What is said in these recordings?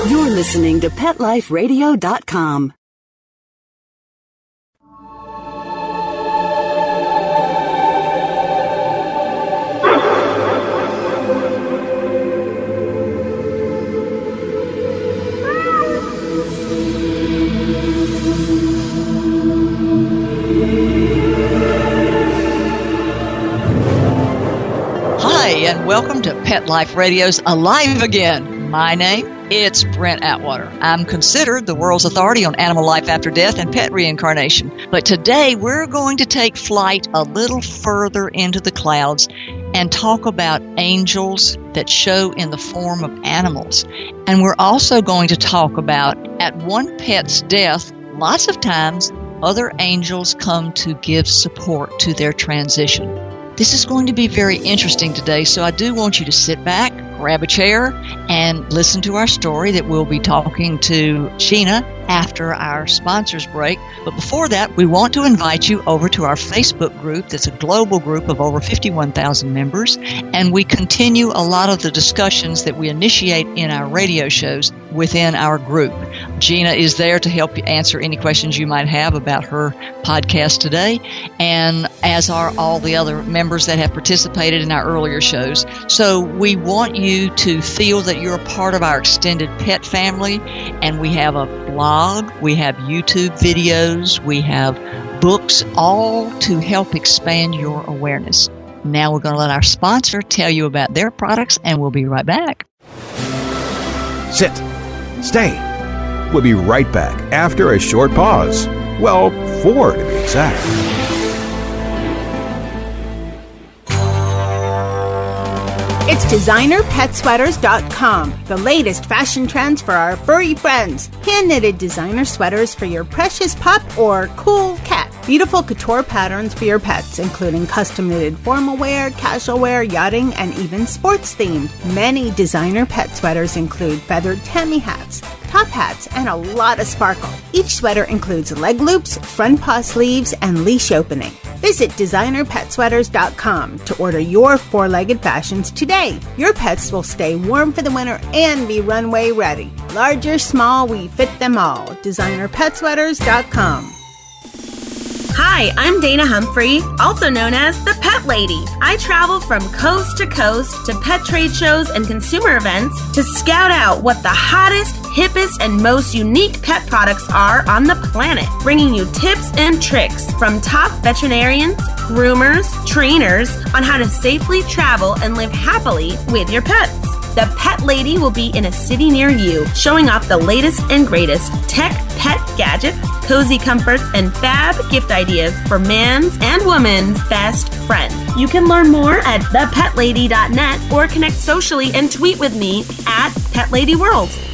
You're listening to PetLifeRadio.com. Hi, and welcome to Pet Life Radio's Alive Again. My name, it's Brent Atwater. I'm considered the world's authority on animal life after death and pet reincarnation. But today we're going to take flight a little further into the clouds and talk about angels that show in the form of animals. And we're also going to talk about, at one pet's death, lots of times other angels come to give support to their transition. This is going to be very interesting today, so I do want you to sit back, grab a chair, and listen to our story that we'll be talking to Gina after our sponsors break. But before that, we want to invite you over to our Facebook group that's a global group of over 51,000 members, and we continue a lot of the discussions that we initiate in our radio shows within our group. Gina is there to help you answer any questions you might have about her podcast today, and as are all the other members that have participated in our earlier shows. So we want you to feel that you're a part of our extended pet family, and we have a blog, we have YouTube videos, we have books, all to help expand your awareness. Now we're going to let our sponsor tell you about their products, and we'll be right back. Sit. Stay. We'll be right back after a short pause. Well, 4 to be exact. It's DesignerPetSweaters.com, the latest fashion trends for our furry friends. Hand-knitted designer sweaters for your precious pup or cool cat. Beautiful couture patterns for your pets, including custom-knitted formal wear, casual wear, yachting, and even sports-themed. Many designer pet sweaters include feathered tammy hats, top hats, and a lot of sparkle. Each sweater includes leg loops, front paw sleeves, and leash opening. Visit DesignerPetSweaters.com to order your 4-legged fashions today. Your pets will stay warm for the winter and be runway ready. Large or small, we fit them all. DesignerPetSweaters.com. Hi, I'm Dana Humphrey, also known as the Pet Lady. I travel from coast to coast to pet trade shows and consumer events to scout out what the hottest, hippest, and most unique pet products are on the planet, bringing you tips and tricks from top veterinarians, groomers, trainers on how to safely travel and live happily with your pets. The Pet Lady will be in a city near you, showing off the latest and greatest tech pet gadgets, cozy comforts, and fab gift ideas for man's and woman's best friend. You can learn more at thepetlady.net or connect socially and tweet with me at PetLadyWorld.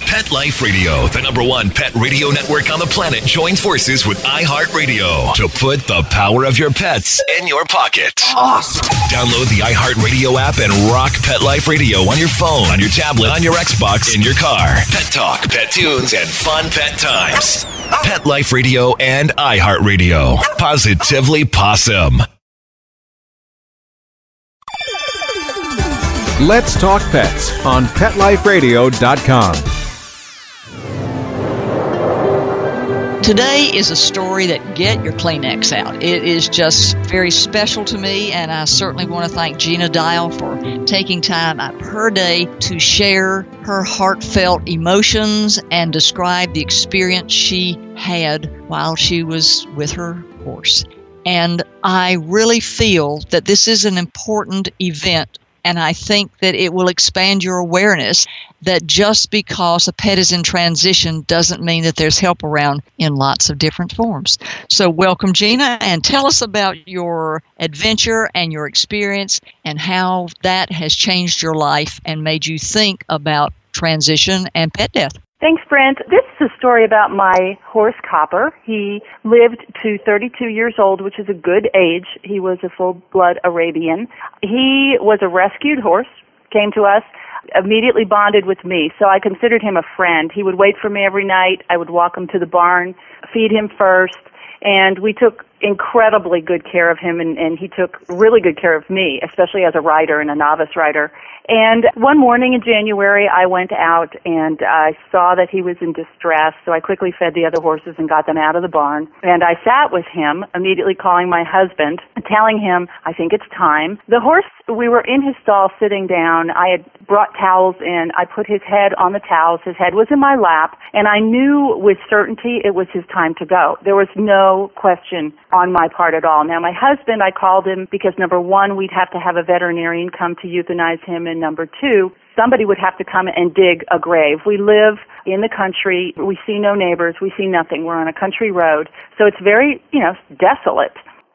Pet Life Radio, the #1 pet radio network on the planet, joins forces with iHeartRadio to put the power of your pets in your pocket. Awesome. Download the iHeartRadio app and rock Pet Life Radio on your phone, on your tablet, on your Xbox, in your car. Pet talk, pet tunes, and fun pet times. Pet Life Radio and iHeartRadio. Positively Possum. Let's talk pets on PetLifeRadio.com. Today is a story that get your Kleenex out. It is just very special to me, and I certainly want to thank Gina Dial for taking time out of her day to share her heartfelt emotions and describe the experience she had while she was with her horse. And I really feel that this is an important event, and I think that it will expand your awareness that just because a pet is in transition doesn't mean that there's help around in lots of different forms. So welcome, Gina, and tell us about your adventure and your experience and how that has changed your life and made you think about transition and pet death. Thanks, Brent. This is a story about my horse, Copper. He lived to 32 years old, which is a good age. He was a full-blood Arabian. He was a rescued horse, came to us, immediately bonded with me, so I considered him a friend. He would wait for me every night. I would walk him to the barn, feed him first, and we took incredibly good care of him, and he took really good care of me, especially as a rider and a novice rider. And one morning in January, I went out and I saw that he was in distress, so I quickly fed the other horses and got them out of the barn. And I sat with him, immediately calling my husband, telling him, I think it's time. The horse, we were in his stall sitting down. I had brought towels in. I put his head on the towels. His head was in my lap, and I knew with certainty it was his time to go. There was no question on my part at all. Now, my husband, I called him because, number one, we'd have to have a veterinarian come to euthanize him, and number two, somebody would have to come and dig a grave. We live in the country. We see no neighbors. We see nothing. We're on a country road. So it's very, desolate.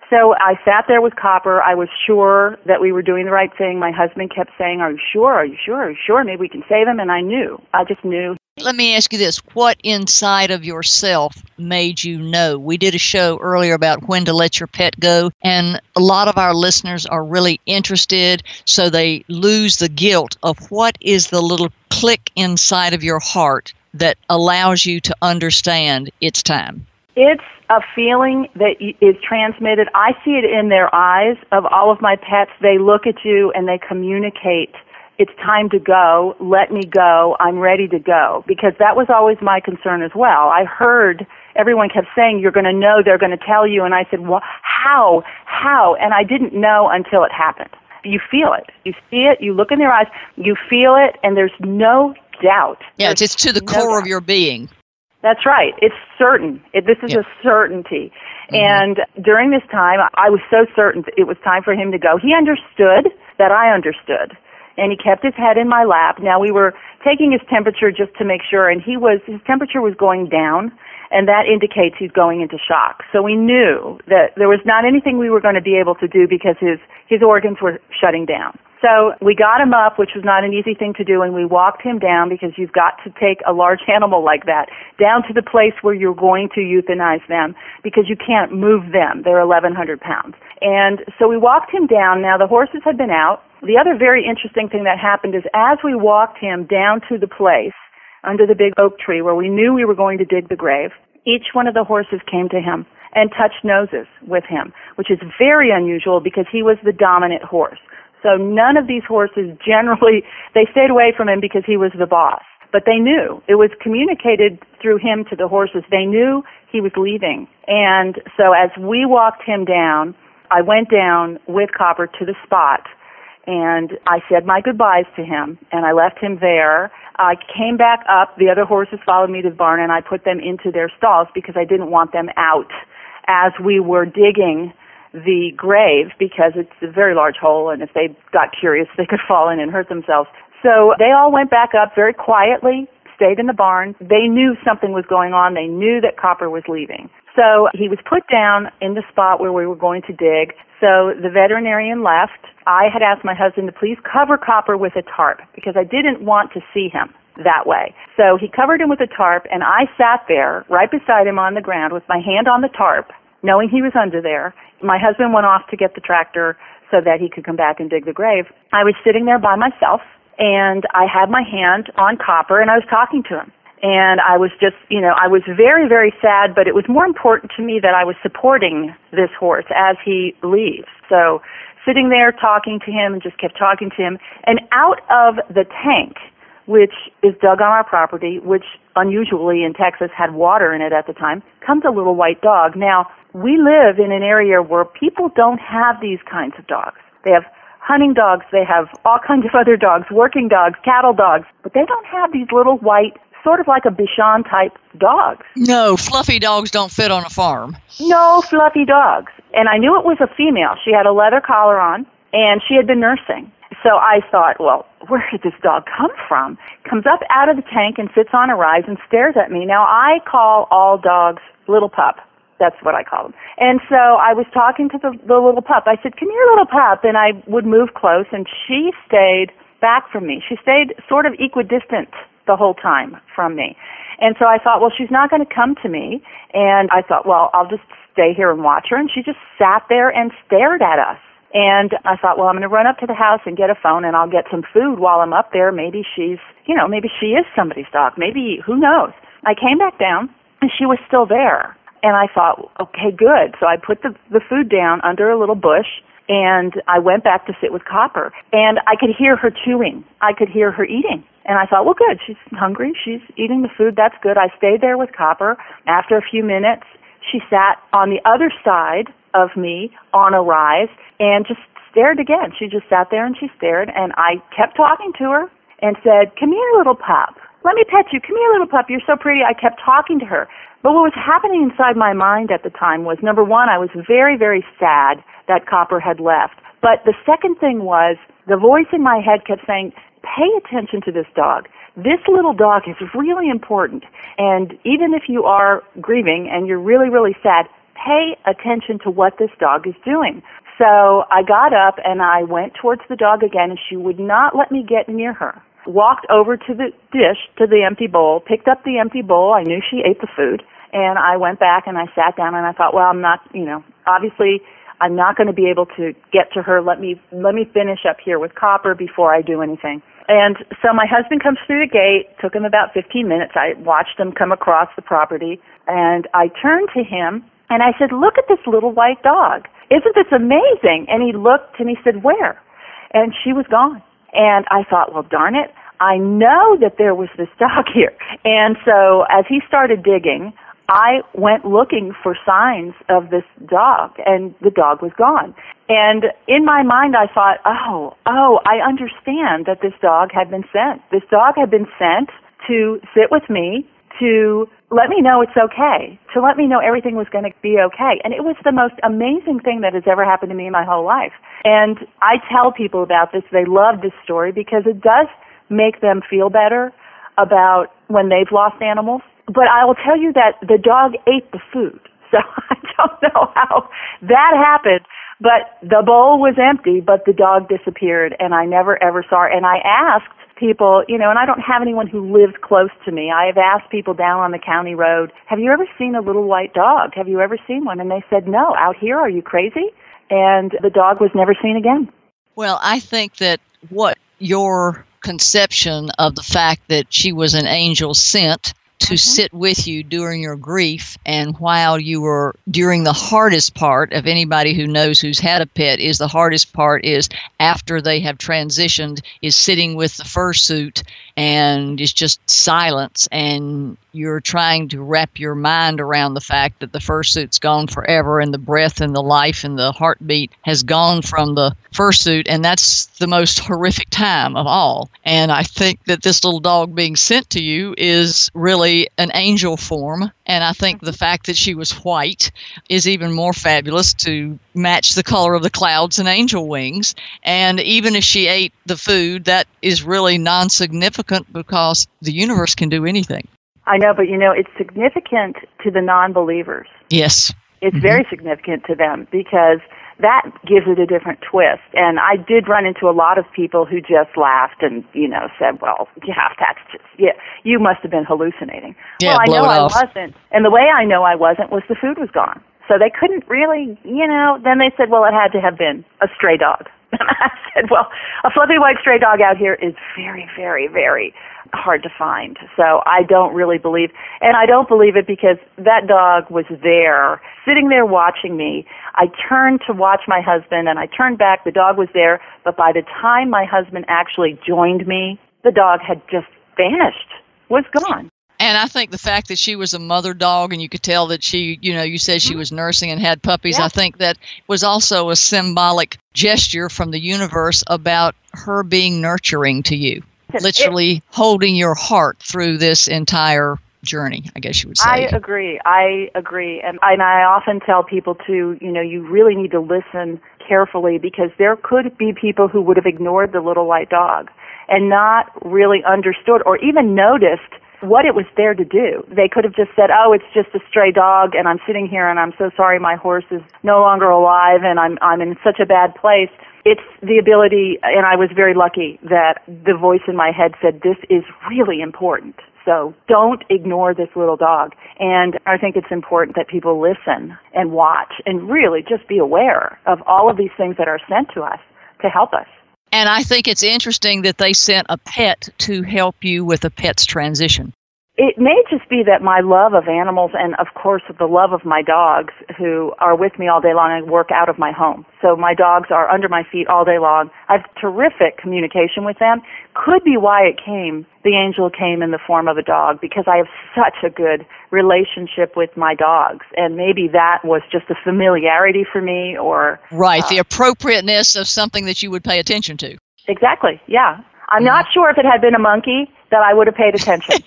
So I sat there with Copper. I was sure that we were doing the right thing. My husband kept saying, are you sure? Are you sure? Are you sure? Maybe we can save him. And I knew. I just knew. Let me ask you this. What inside of yourself made you know? We did a show earlier about when to let your pet go, and a lot of our listeners are really interested, so they lose the guilt of what is the little click inside of your heart that allows you to understand it's time. It's a feeling that is transmitted. I see it in their eyes of all of my pets. They look at you and they communicate, it's time to go, let me go, I'm ready to go. Because that was always my concern as well. I heard everyone kept saying, you're going to know, they're going to tell you. And I said, well, how? And I didn't know until it happened. You feel it. You see it. You look in their eyes. You feel it. And there's no doubt. Yeah, it's to the core of your being. That's right. It's certain. This is a certainty. Mm-hmm. And during this time, I was so certain it was time for him to go. He understood that I understood. And he kept his head in my lap. Now, we were taking his temperature just to make sure, and his temperature was going down, and that indicates he's going into shock. So we knew that there was not anything we were going to be able to do because his organs were shutting down. So we got him up, which was not an easy thing to do, and we walked him down because you've got to take a large animal like that down to the place where you're going to euthanize them because you can't move them. They're 1,100 pounds. And so we walked him down. Now, the horses had been out. The other very interesting thing that happened is as we walked him down to the place under the big oak tree where we knew we were going to dig the grave, each one of the horses came to him and touched noses with him, which is very unusual because he was the dominant horse. So none of these horses generally, they stayed away from him because he was the boss. But they knew. It was communicated through him to the horses. They knew he was leaving. And so as we walked him down, I went down with Copper to the spot, and I said my goodbyes to him, and I left him there. I came back up. The other horses followed me to the barn, and I put them into their stalls because I didn't want them out as we were digging the grave because it's a very large hole, and if they got curious, they could fall in and hurt themselves. So they all went back up very quietly, stayed in the barn. They knew something was going on. They knew that Copper was leaving. So he was put down in the spot where we were going to dig. So the veterinarian left. I had asked my husband to please cover Copper with a tarp because I didn't want to see him that way. So he covered him with a tarp, and I sat there right beside him on the ground with my hand on the tarp, knowing he was under there. My husband went off to get the tractor so that he could come back and dig the grave. I was sitting there by myself, and I had my hand on Copper, and I was talking to him. And I was just, I was very, very sad, but it was more important to me that I was supporting this horse as he leaves. So sitting there talking to him and just kept talking to him. And out of the tank, which is dug on our property, which unusually in Texas had water in it at the time, comes a little white dog. Now, we live in an area where people don't have these kinds of dogs. They have hunting dogs, they have all kinds of other dogs, working dogs, cattle dogs, but they don't have these little white, sort of like a Bichon type dogs. No, fluffy dogs don't fit on a farm. No fluffy dogs. And I knew it was a female. She had a leather collar on, and she had been nursing. So I thought, well, where did this dog come from? Comes up out of the tank and sits on a rise and stares at me. Now, I call all dogs little pup. That's what I call them. And so I was talking to the little pup. I said, come here, little pup. And I would move close, and she stayed back from me. She stayed sort of equidistant the whole time from me. And so I thought, well, she's not going to come to me. And I thought, well, I'll just stay here and watch her. And she just sat there and stared at us. And I thought, well, I'm going to run up to the house and get a phone, and I'll get some food while I'm up there. Maybe she's, maybe she is somebody's dog. Maybe, who knows? I came back down, and she was still there. And I thought, okay, good. So I put the food down under a little bush, And I went back to sit with Copper, and I could hear her chewing. I could hear her eating. And I thought, well, good, she's hungry. She's eating the food. That's good. I stayed there with Copper. After a few minutes, she sat on the other side of me on a rise and just stared again. She just sat there and she stared, and I kept talking to her and said, come here, little pup. Let me pet you. Come here, little pup. You're so pretty. I kept talking to her. But what was happening inside my mind at the time was, number one, I was very, very sad that Copper had left. But the second thing was, the voice in my head kept saying, pay attention to this dog. This little dog is really important. And even if you are grieving and you're really, really sad, pay attention to what this dog is doing. So I got up and I went towards the dog again, and she would not let me get near her. Walked over to the dish, to the empty bowl, picked up the empty bowl. I knew she ate the food. And I went back and I sat down and I thought, well, I'm not, obviously I'm not going to be able to get to her. Let me finish up here with Copper before I do anything. And so my husband comes through the gate. Took him about 15 minutes. I watched him come across the property, and I turned to him and I said, look at this little white dog. Isn't this amazing? And he looked and he said, where? And she was gone. And I thought, well, darn it, I know that there was this dog here. And so as he started digging, I went looking for signs of this dog, and the dog was gone. And in my mind, I thought, oh, I understand that this dog had been sent. This dog had been sent to sit with me, to let me know it's okay, to let me know everything was going to be okay. And it was the most amazing thing that has ever happened to me in my whole life. And I tell people about this. They love this story because it does make them feel better about when they've lost animals. But I will tell you that the dog ate the food. So I don't know how that happened. But the bowl was empty, but the dog disappeared, and I never, ever saw her. And I asked people, and I don't have anyone who lived close to me. I have asked people down on the county road, have you ever seen a little white dog? Have you ever seen one? And they said, no, out here, are you crazy? And the dog was never seen again. Well, I think that what your conception of the fact that she was an angel sent to sit with you during your grief, and while you were during the hardest part of anybody who knows who's had a pet, is the hardest part is after they have transitioned, is sitting with the fursuit and it's just silence, and you're trying to wrap your mind around the fact that the fursuit's gone forever, and the breath and the life and the heartbeat has gone from the fursuit, and that's the most horrific time of all. And I think that this little dog being sent to you is really an angel form, and I think the fact that she was white is even more fabulous to match the color of the clouds and angel wings. And even if she ate the food, that is really non-significant because the universe can do anything. I know, but it's significant to the non-believers. Yes. It's very significant to them because that gives it a different twist. And I did run into a lot of people who just laughed and, said, well, yeah, that's just, you must have been hallucinating. Yeah, well, I know I off. wasn't. And the way I know I wasn't was the food was gone. So they couldn't really, then they said, well, it had to have been a stray dog. And I said, well, a fluffy white stray dog out here is very, very, very hard to find. So I don't really believe, and I don't believe it because that dog was there, sitting there watching me. I turned to watch my husband, and I turned back. The dog was there, but by the time my husband actually joined me, the dog had just vanished, was gone. And I think the fact that she was a mother dog and you could tell that she, you said she was nursing and had puppies, I think that was also a symbolic gesture from the universe about her being nurturing to you, literally holding your heart through this entire journey, I guess you would say. I agree. And I often tell people too, you really need to listen carefully because there could be people who would have ignored the little white dog and not really understood or even noticed what it was there to do. They could have just said, oh, it's just a stray dog and I'm sitting here and I'm so sorry my horse is no longer alive and I'm in such a bad place. It's the ability, and I was very lucky that the voice in my head said, this is really important. So don't ignore this little dog. And I think it's important that people listen and watch and really just be aware of all of these things that are sent to us to help us. And I think it's interesting that they sent a pet to help you with a pet's transition. It may just be that my love of animals and, of course, the love of my dogs who are with me all day long and work out of my home. So my dogs are under my feet all day long. I have terrific communication with them. Could be why the angel came in the form of a dog, because I have such a good relationship with my dogs. And maybe that was just a familiarity for me, or... Right, the appropriateness of something that you would pay attention to. Exactly, yeah. I'm not sure if it had been a monkey that I would have paid attention.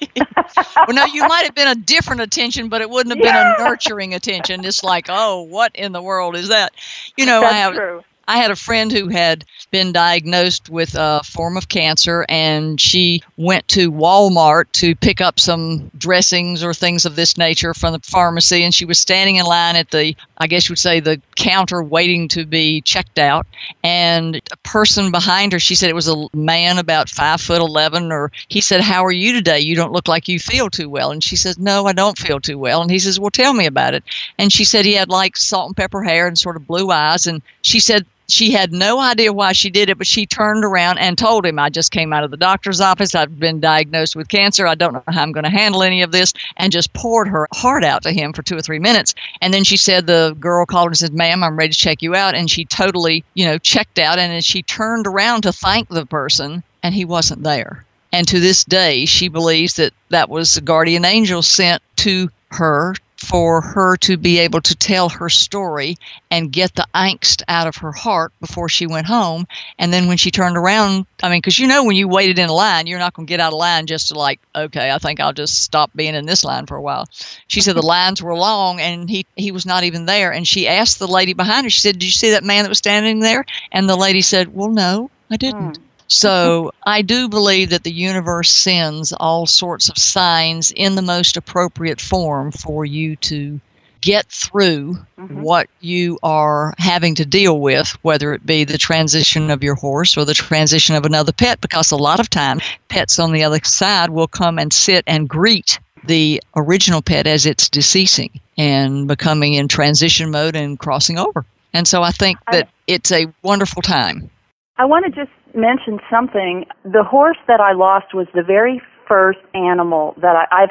Well, no, you might have been a different attention, but it wouldn't have been a nurturing attention. It's like, oh, what in the world is that? You know, That's true. I had a friend who had been diagnosed with a form of cancer, and she went to Walmart to pick up some dressings or things of this nature from the pharmacy, and she was standing in line at the, I guess you would say, the counter waiting to be checked out, and a person behind her, she said it was a man about 5'11", or he said, "How are you today? You don't look like you feel too well." And she says, "No, I don't feel too well." And he says, "Well, tell me about it." And she said he had like salt and pepper hair and sort of blue eyes, and she said she had no idea why she did it, but she turned around and told him, "I just came out of the doctor's office. I've been diagnosed with cancer. I don't know how I'm going to handle any of this," and just poured her heart out to him for 2 or 3 minutes. And then she said the girl called and said, "Ma'am, I'm ready to check you out." And she totally, checked out. And then she turned around to thank the person, and he wasn't there. And to this day, she believes that that was a guardian angel sent to her for her to be able to tell her story and get the angst out of her heart before she went home. And then when she turned around, because when you waited in a line, you're not going to get out of line just to okay, I think I'll just stop being in this line for a while. She said the lines were long and he was not even there. And she asked the lady behind her, she said, "Did you see that man that was standing there?" And the lady said, "Well, no, I didn't." So I do believe that the universe sends all sorts of signs in the most appropriate form for you to get through what you are having to deal with, whether it be the transition of your horse or the transition of another pet, because a lot of times pets on the other side will come and sit and greet the original pet as it's deceasing and becoming in transition mode and crossing over. And so I think that it's a wonderful time. I want to just mention something. The horse that I lost was the very first animal that I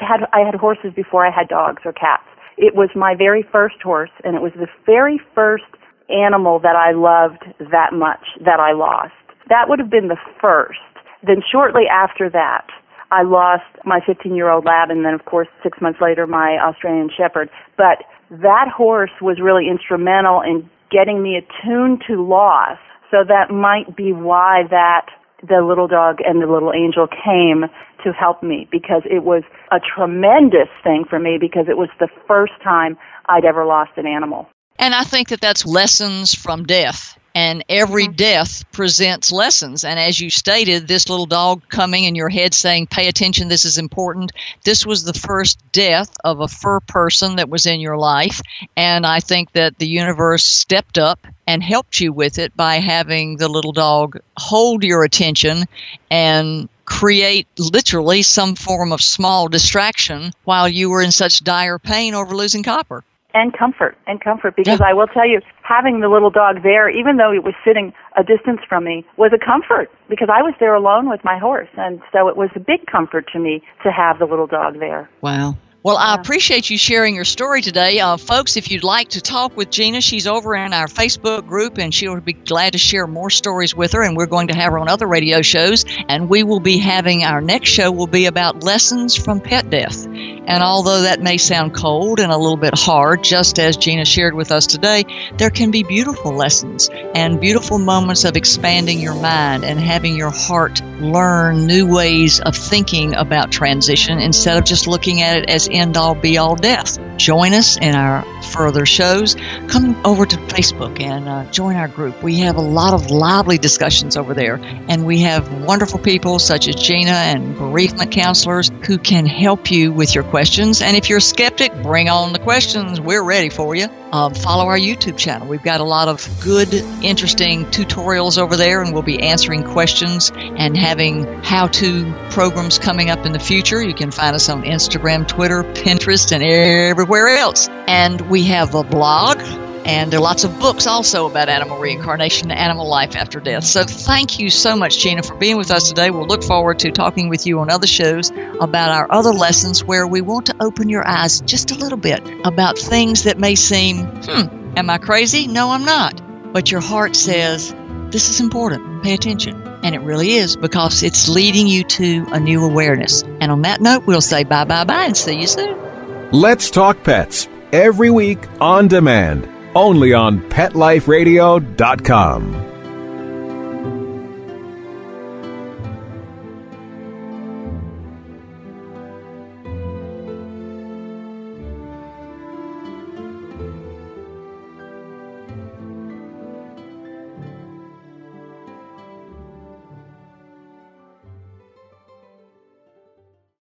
had horses before I had dogs or cats. It was my very first horse, and it was the very first animal that I loved that much that I lost. That would have been the first. Then shortly after that, I lost my 15-year-old lab, and then, of course, 6 months later, my Australian Shepherd. But that horse was really instrumental in getting me attuned to loss. So that might be why the little dog and the little angel came to help me, because it was a tremendous thing for me, because it was the first time I'd ever lost an animal. And I think that that's lessons from death. And every death presents lessons. And as you stated, this little dog coming in your head saying, "Pay attention, this is important." This was the first death of a fur person that was in your life. And I think that the universe stepped up and helped you with it by having the little dog hold your attention and create literally some form of small distraction while you were in such dire pain over losing Copper. And comfort, because I will tell you, having the little dog there, even though it was sitting a distance from me, was a comfort, because I was there alone with my horse, and so it was a big comfort to me to have the little dog there. Wow. Well, I appreciate you sharing your story today. Folks, if you'd like to talk with Gina, she's over in our Facebook group, and she'll be glad to share more stories with her, and we're going to have her on other radio shows, and we will be having our next show will be about lessons from pet death. And although that may sound cold and a little bit hard, just as Gina shared with us today, there can be beautiful lessons and beautiful moments of expanding your mind and having your heart learn new ways of thinking about transition instead of just looking at it as end-all, be-all death. Join us in our further shows. Come over to Facebook and join our group. We have a lot of lively discussions over there, and we have wonderful people such as Gina and bereavement counselors who can help you with your questions. And if you're a skeptic, bring on the questions. We're ready for you. Follow our YouTube channel. We've got a lot of good, interesting tutorials over there, and we'll be answering questions and having how-to programs coming up in the future. You can find us on Instagram, Twitter, Pinterest, and everywhere else. And we have a blog And there are lots of books also about animal reincarnation and animal life after death. So thank you so much, Gina, for being with us today. We'll look forward to talking with you on other shows about our other lessons where we want to open your eyes just a little bit about things that may seem, am I crazy? No, I'm not. But your heart says, this is important. Pay attention. And it really is, because it's leading you to a new awareness. And on that note, we'll say bye-bye-bye and see you soon. Let's Talk Pets, every week on demand, only on PetLifeRadio.com.